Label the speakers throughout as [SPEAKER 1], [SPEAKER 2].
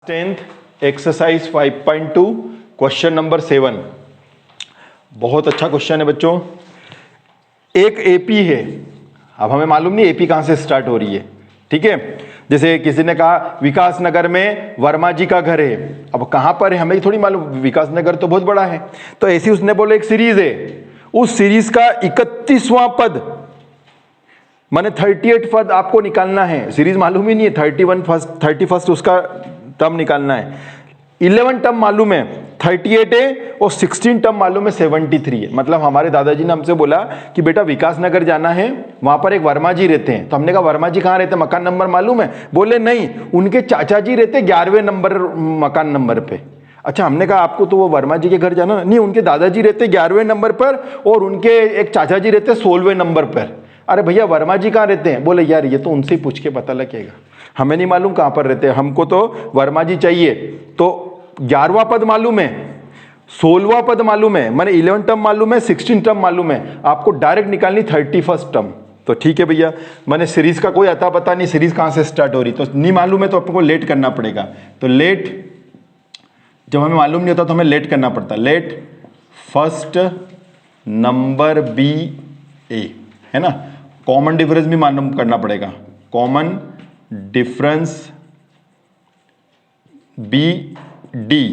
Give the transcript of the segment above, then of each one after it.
[SPEAKER 1] 10th exercise 5.2 question number 7। बहुत अच्छा question है बच्चों। एक एपी है, अब हमें मालूम नहीं एपी कहां से स्टार्ट हो रही है, ठीक है। जैसे किसी ने कहा विकास नगर में वर्मा जी का घर है, अब कहां पर है हमें थोड़ी मालूम, विकास नगर तो बहुत बड़ा है। तो ऐसी उसने बोले एक सीरीज है, उस सीरीज का 31वां पद माने 38 पद आपको निकालना है। सीरीज मालूम ही नहीं है, 31 उसका टर्म निकालना है। 11 टर्म मालूम है 38 है और 16 टर्म मालूम है 73 है। मतलब हमारे दादाजी ने हमसे बोला कि बेटा विकास नगर जाना है, वहां पर एक वर्मा जी रहते हैं। तो हमने कहा वर्मा जी कहाँ रहते हैं, मकान नंबर मालूम है? बोले नहीं, उनके चाचा जी रहते 11वें नंबर मकान नंबर पे। अच्छा, हमने कहा आपको तो वो वर्मा जी के घर जाना नहीं, उनके दादाजी रहते 11वें नंबर पर और उनके एक चाचा जी रहते 16वें नंबर पर। अरे भैया वर्मा जी कहाँ रहते हैं? बोले यार ये तो उनसे ही पूछ के पता लगेगा, हमें नहीं मालूम कहां पर रहते हैं, हमको तो वर्मा जी चाहिए। तो 11वां पद मालूम है, 16वां पद मालूम है, माने 11 टर्म मालूम है, 16 टर्म मालूम है, आपको डायरेक्ट निकालनी 31st टर्म। तो ठीक है भैया, मैंने सीरीज का कोई अता पता नहीं, सीरीज कहां से स्टार्ट हो रही, तो नहीं मालूम है तो आपको लेट करना पड़ेगा। तो लेट, जब हमें मालूम नहीं होता तो हमें लेट करना पड़ता। लेट फर्स्ट नंबर बी ए, है ना। कॉमन डिफरेंस भी मालूम करना पड़ेगा, कॉमन डिफरेंस बी डी,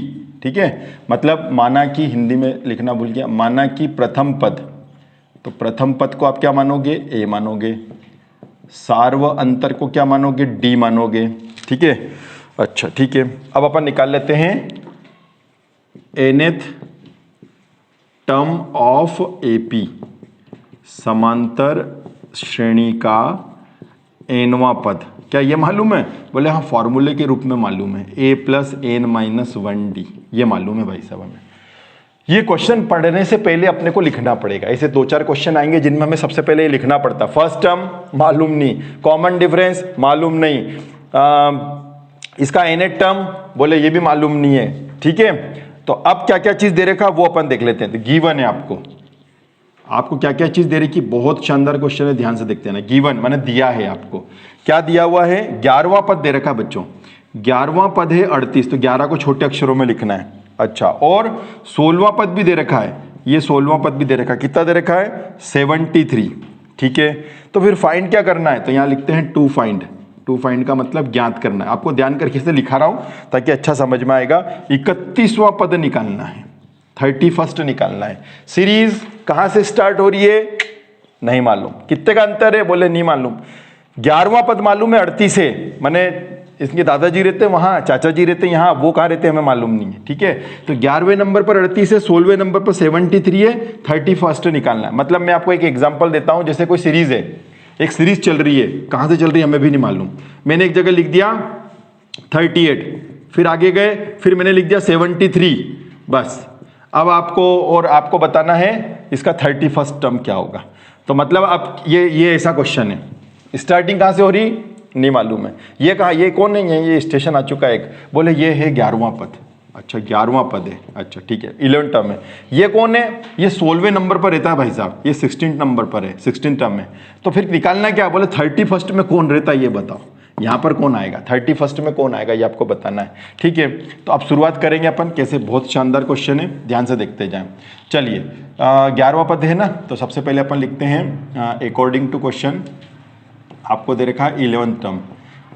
[SPEAKER 1] ठीक है। मतलब माना कि, हिंदी में लिखना भूल गया, माना कि प्रथम पद, तो प्रथम पद को आप क्या मानोगे? ए मानोगे। सार्व अंतर को क्या मानोगे? डी मानोगे, ठीक है। अच्छा ठीक है, अब अपन निकाल लेते हैं nth टर्म ऑफ एपी, समांतर श्रेणी का nवां पद। क्या ये मालूम है? बोले हाँ, फॉर्मूले के रूप में मालूम है, a + n-1d, ये मालूम है भाई साहब हमें। ये क्वेश्चन पढ़ने से पहले अपने को लिखना पड़ेगा। ऐसे 2-4 क्वेश्चन आएंगे जिनमें हमें सबसे पहले ये लिखना पड़ता। फर्स्ट टर्म मालूम नहीं, कॉमन डिफरेंस मालूम नहीं, इसका nth टर्म बोले ये भी मालूम नहीं है, ठीक है। तो अब क्या क्या चीज दे रखा वो अपन देख लेते हैं। तो गिवन है आपको क्या क्या चीज दे रही, बहुत शानदार क्वेश्चन है, ध्यान से देखते हैं ना। गिवन माने दिया है आपको, क्या दिया हुआ है? 11वां पद दे रखा बच्चों, 11वां पद है 38, तो 11 को छोटे अक्षरों में लिखना है। अच्छा, और 16वां पद भी दे रखा है, ये 16वां पद भी दे रखा है। कितना दे रखा है? 73, ठीक है। तो फिर फाइंड क्या करना है? तो यहां लिखते हैं टू फाइंड। टू फाइंड का मतलब ज्ञात करना है। आपको ध्यान करके से लिखा रहा हूं ताकि अच्छा समझ में आएगा। 31वां पद निकालना है, 31st निकालना है। सीरीज कहां से स्टार्ट हो रही है? नहीं मालूम। कितने का अंतर है? बोले नहीं मालूम। 11वां पद मालूम है 38 है, माने इसके दादाजी रहते हैं वहां, चाचा जी रहते हैं यहाँ, वो कहाँ रहते हैं हमें मालूम नहीं है, ठीक है। तो 11वें नंबर पर 38 है, 16वें नंबर पर 73 है, 31st निकालना है। मतलब मैं आपको एक एग्जांपल देता हूं, जैसे कोई सीरीज है, एक सीरीज चल रही है, कहां से चल रही है हमें भी नहीं मालूम। मैंने एक जगह लिख दिया 38, फिर आगे गए, फिर मैंने लिख दिया 73, बस। अब आपको बताना है इसका 31st टर्म क्या होगा। तो मतलब अब ये ऐसा क्वेश्चन है, स्टार्टिंग कहां से हो रही नहीं मालूम है। ये कहा, ये कौन है? ये स्टेशन आ चुका है एक, बोले ये है 11वां पद। अच्छा 11वां पद है, अच्छा ठीक है, 11 टर्म है। ये कौन है? ये 16वें नंबर पर रहता है भाई साहब, ये 16 नंबर पर है, 16 टर्म है। तो फिर निकालना क्या? बोले 31st में कौन रहता है ये बताओ, यहाँ पर कौन आएगा, 31st में कौन आएगा ये आपको बताना है, ठीक है। तो अब शुरुआत करेंगे अपन कैसे, बहुत शानदार क्वेश्चन है, ध्यान से देखते जाएं। चलिए 11वां पद है ना, तो सबसे पहले अपन लिखते हैं अकॉर्डिंग टू क्वेश्चन आपको दे रखा है 11th टर्म।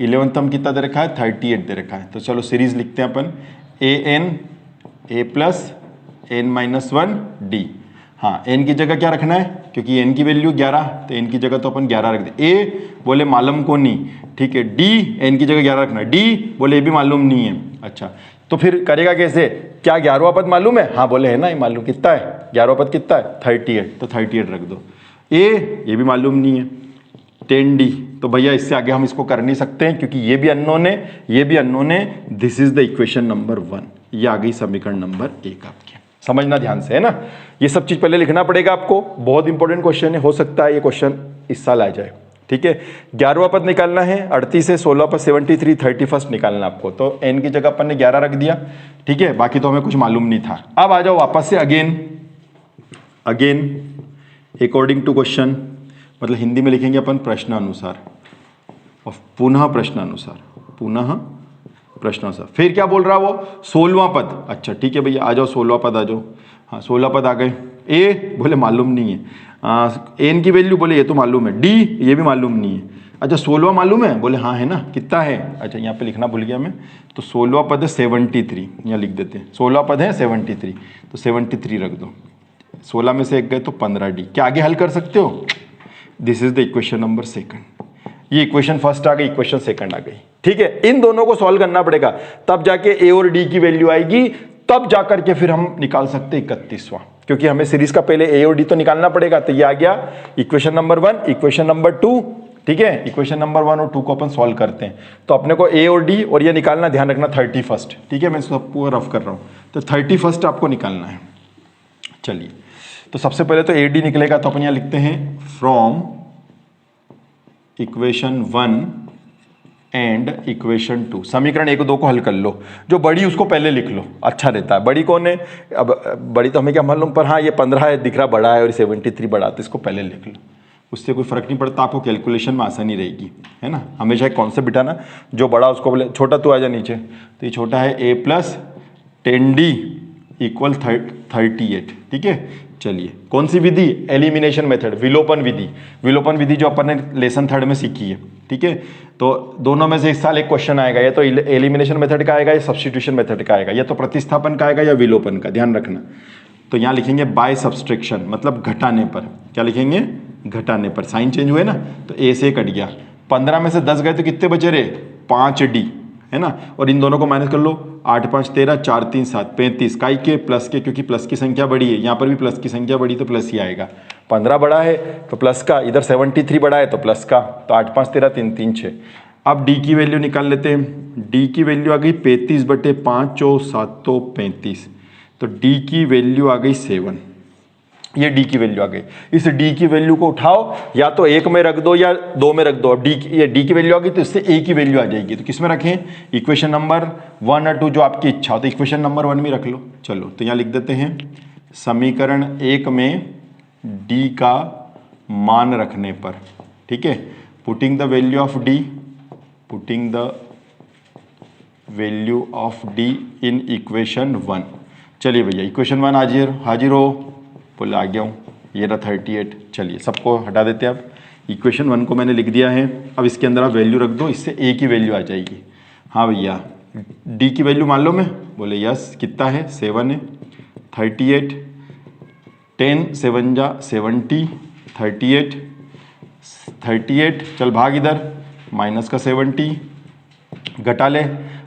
[SPEAKER 1] 11th टर्म कितना दे रखा है? 38 दे रखा है। तो चलो सीरीज लिखते हैं अपन, a + n-1d। हाँ, n की जगह क्या रखना है? क्योंकि n की वैल्यू 11, तो n की जगह तो अपन 11 रख दे। a बोले मालूम को नहीं, ठीक है। d n की जगह 11 रखना है, d बोले ये भी मालूम नहीं है। अच्छा, तो फिर करेगा कैसे? क्या 11वां पद मालूम है? हाँ बोले है ना, ये मालूम। कितना है 11वां पद? कितना है? 38, तो 38 रख दो। a ये भी मालूम नहीं है, 10d, तो भैया इससे आगे हम इसको कर नहीं सकते हैं क्योंकि ये भी अननोन है, ये भी अननोन है। This is the equation number 1, ये आ गई समीकरण नंबर 1 आपके। समझना ध्यान से, है ना। ये सब चीज पहले लिखना पड़ेगा आपको, बहुत इंपॉर्टेंट क्वेश्चन है, हो सकता है ये क्वेश्चन इस साल आ जाए, ठीक है। 11वां पद निकालना है, 38 से 16 पर 73, 31st निकालना आपको। तो n की जगह अपन ने 11 रख दिया, ठीक है। बाकी तो हमें कुछ मालूम नहीं था। अब आ जाओ वापस से अगेन अकॉर्डिंग टू क्वेश्चन, मतलब हिंदी में लिखेंगे अपन प्रश्नानुसार, और पुनः प्रश्नानुसार, पुनः प्रश्नों से। फिर क्या बोल रहा है वो, 16वां पद। अच्छा ठीक है भैया, आ जाओ 16वां पद आ जाओ। हाँ 16 पद आ गए। ए बोले मालूम नहीं है, एन की वैल्यू बोले ये तो मालूम है, डी ये भी मालूम नहीं है। अच्छा 16वां मालूम है, बोले हाँ है ना, कितना है। अच्छा यहाँ पे लिखना भूल गया मैं, तो 16वां पद है 73, यहाँ लिख देते हैं 16वां पद है 73, तो 73 रख दो। 16 में से एक गए तो 15D। क्या आगे हल कर सकते हो, this is the equation number second. ये इक्वेशन फर्स्ट आ गई, इक्वेशन सेकंड आ गई। ठीक है, इन दोनों को सॉल्व करना पड़ेगा, तब जाके ए और डी की वैल्यू आएगी, तब जाकर के फिर हम निकाल सकते हैं 31वां, क्योंकि हमें सीरीज का पहले ए और डी तो निकालना पड़ेगा। तो ये आ गया इक्वेशन नंबर 1, इक्वेशन नंबर 2। ठीक है, इक्वेशन नंबर 1 और 2 को अपन सॉल्व करते हैं। तो अपने को ए और डी और ये निकालना, ध्यान रखना 31। ठीक है, मैं सबको रफ कर रहा हूँ, तो 31 आपको निकालना है। चलिए, तो सबसे पहले तो ए डी निकलेगा, तो अपन यहाँ लिखते हैं फ्रॉम इक्वेशन 1 एंड इक्वेशन 2, समीकरण 1 और 2 को हल कर लो। जो बड़ी उसको पहले लिख लो, अच्छा रहता है। बड़ी कौन है, अब बड़ी तो हमें क्या मालूम, पर हाँ ये 15 है दिख रहा बड़ा है और 73 बड़ा, तो इसको पहले लिख लो, उससे कोई फर्क नहीं पड़ता, आपको कैलकुलेशन में आसानी रहेगी, है ना। हमेशा एक कॉन्सेप्ट बिठाना, जो बड़ा उसको बोले छोटा, तू आ जा नीचे, तो ये छोटा है a + 10d = 38। ठीक है, चलिए कौन सी विधि, एलिमिनेशन मेथड, विलोपन विधि। विलोपन विधि जो अपन ने लेसन 3 में सीखी है। ठीक है, तो दोनों में से इस साल एक क्वेश्चन आएगा, या तो एलिमिनेशन मेथड का आएगा या सब्स्टिट्यूशन मेथड का आएगा, या तो प्रतिस्थापन का आएगा या विलोपन का, ध्यान रखना। तो यहाँ लिखेंगे बाय सब्सट्रैक्शन, मतलब घटाने पर। क्या लिखेंगे, घटाने पर, साइन चेंज हुए ना, तो ए से कट गया, 15 में से 10 गए तो कितने बचे रहे, 5d, है ना। और इन दोनों को माइनस कर लो, 8 × 5 = 13, 4 × 3 = 7, 35 काई के प्लस के, क्योंकि प्लस की संख्या बड़ी है, यहाँ पर भी प्लस की संख्या बड़ी तो प्लस ही आएगा। 15 बड़ा है तो प्लस का, इधर 73 बड़ा है तो प्लस का, तो 8 × 5 = 13, 3 × 3 = 6। अब डी की वैल्यू निकाल लेते हैं। डी की वैल्यू आ गई 35/5 × 7 = 35, तो डी की वैल्यू आ गई 7। ये डी की वैल्यू आ गई। इस डी की वैल्यू को उठाओ, या तो 1 में रख दो या 2 में रख दो। अब ये डी की वैल्यू आ गई तो इससे ए की वैल्यू आ जाएगी, तो किस में रखें, इक्वेशन नंबर 1 और 2, जो आपकी इच्छा हो, तो इक्वेशन नंबर 1 में रख लो। चलो, तो यहाँ लिख देते हैं, समीकरण 1 में डी का मान रखने पर, ठीक है, putting the value of D, putting the value of D in equation 1। चलिए भैया, इक्वेशन 1 हाजिर हो, बोले आ गया हूँ, ये रहा 38। चलिए सबको हटा देते हैं। अब इक्वेशन 1 को मैंने लिख दिया है, अब इसके अंदर आप वैल्यू रख दो, इससे ए की वैल्यू आ जाएगी। हाँ भैया, डी की वैल्यू मान लो मैं, बोले यस, कितना है, 7 है, 38, 10 × 7 = 70, 38, चल भाग इधर, माइनस का 70, घटा ले,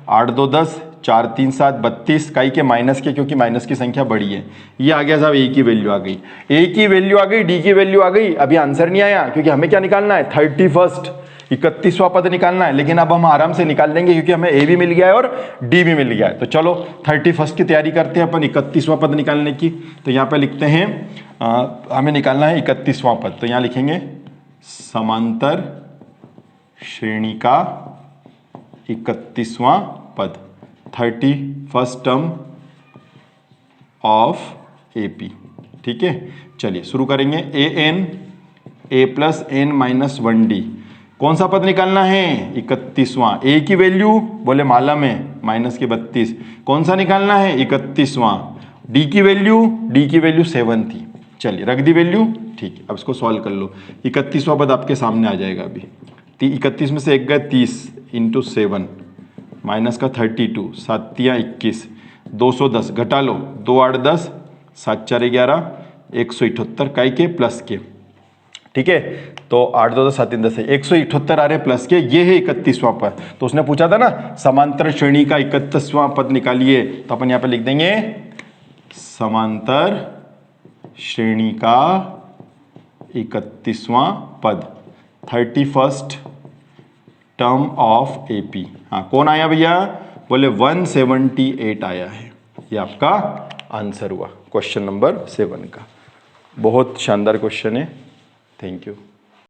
[SPEAKER 1] 8 × 2 = 10, 4 × 3 = 7, 32 काई के माइनस के, क्योंकि माइनस की संख्या बड़ी है। ये आ गया साहब, ए की वैल्यू आ गई, ए की वैल्यू आ गई, डी की वैल्यू आ गई। अभी आंसर नहीं आया, क्योंकि हमें क्या निकालना है, 31वां पद निकालना है, लेकिन अब हम आराम से निकाल लेंगे, क्योंकि हमें ए भी मिल गया है और डी भी मिल गया है। तो चलो 31 की तैयारी करते हैं अपन 31वां पद निकालने की। तो यहाँ पे लिखते हैं, हमें निकालना है 31वां पद, तो यहाँ लिखेंगे समांतर श्रेणी का 31वां पद, 31st टर्म ऑफ एपी। ठीक है, चलिए शुरू करेंगे। a + n - 1d, कौन सा पद निकालना है, 31वां। ए की वैल्यू बोले मालूम है, माइनस के 32, कौन सा निकालना है, 31वां। डी की वैल्यू 7 थी, चलिए रख दी वैल्यू, ठीक है। अब इसको सॉल्व कर लो, 31वां पद आपके सामने आ जाएगा। अभी 31 में से एक गए 30 × 7, माइनस का 32, 7 × 21, 210, घटा लो, 2 × 8 = 10, 7 × 4 = 11, 178 काई के प्लस के। ठीक है, तो 8 × 2 = 7 × 10 है, 178 आ रहे प्लस के, ये है 31वां पद। तो उसने पूछा था ना, समांतर श्रेणी का 31वां पद निकालिए, तो अपन यहाँ पे लिख देंगे समांतर श्रेणी का 31वां पद, 31st टर्म ऑफ एपी। हाँ, कौन आया भैया, बोले 178 आया है। ये आपका आंसर हुआ क्वेश्चन नंबर 7 का। बहुत शानदार क्वेश्चन है। Thank you.